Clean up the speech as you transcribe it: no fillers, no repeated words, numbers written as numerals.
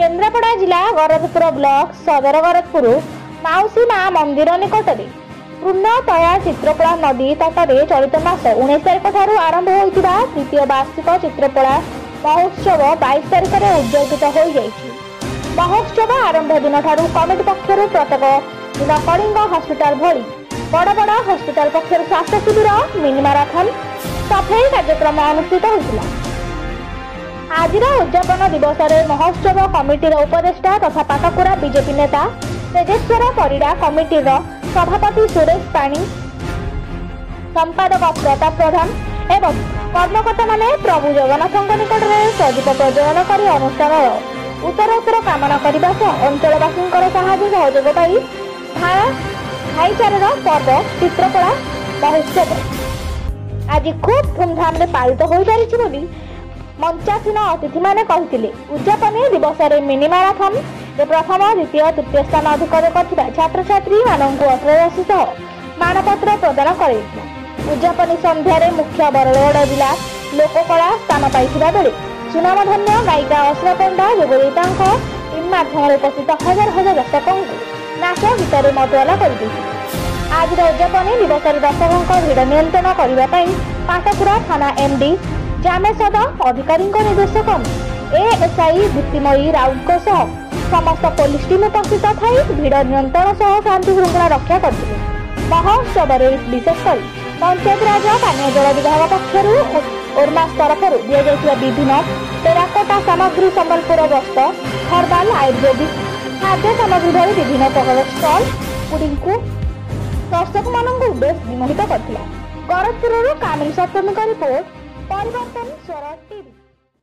केन्द्रापड़ा जिला गरजपुर ब्लॉक सदर गरजपुर माउसी माँ मंदिर निकट में पूर्णतया चित्रकला नदी तटरे चलित मास 19 तारिख ठारू आरंभ होइतिबा तृतीय वार्षिक चित्रकला महोत्सव 22 तारिख में उद्योगित हो जाइछि। महोत्सव आरंभ दिन ठारू कमिटी पक्षरु प्रत्येक दिन कलिंग हॉस्पिटल भली बड़ बड़ हॉस्पिटल पक्षर स्वास्थ्य शिविर मिनी मैराथन सफाई कार्यक्रम अनुष्ठित होइतिला। आज उद्यापन दिवस में महोत्सव कमिटीर उपदेष्टा तथा पाटकुरा बीजेपी नेता तेजेश्वर परिड़ा कमिटीर सभापति सुरेश पाणी संपादक प्रताप प्रधान एवं कर्मकर्ता माने प्रभु जगन्नाथ निकट में प्रदीप प्रज्वलन कर अनुष्ठान उत्तरोत्तर कामना करने सह अंचलवासी साहाय्य सहयोग पाई भाईचारार पर्व चित्रकला महोत्सव आज खूब धूमधाम पालित हो पारि मंचासीन अतिथि माने कहते। उद्यापन दिवस में मिनी मैराथन प्रथम द्वितीय तृतीय स्थान अधिकार करथिबा छात्र छात्री मानक अर्थराशि सह मानपत्र प्रदान कर उद्यापन संध्यारे मुख्य बरगड़ जिला लोककला स्थान पाइथिबा बेले सुनामधन्य गायिका अश्रा पंडा जोगदेई टीम माध्यम उपस्थित हजार हजार दर्शकों नाच गीत मतवाला कर आज उद्यापन दिवस दर्शकों भिड़ नियंत्रण करने पाटकुरा थाना एमडी जामेसद अधिकारी निर्देशक एएसआई दीप्तिमयी राउत समस्त पुलिस टीम उपस्थित थी भिड़ नियंत्रण सह शांति श्रृंखला रक्षा करते। महोत्सव विशेषकर पंचायतराज पानीय जल विभाग पक्षर ओरमास तरफ दि जाइए विभिन्न टेराकोटा सामग्री संबलपुर गस्त हर्बाल आयुर्वेदिक खाद्य सामग्री भली विभिन्न प्रकार स्टल पुडिंग को दर्शक मानू बेस विमोहित करथिला। गरजपुर कामिल सप्तमी रिपोर्ट परिवर्तन स्वर टीवी।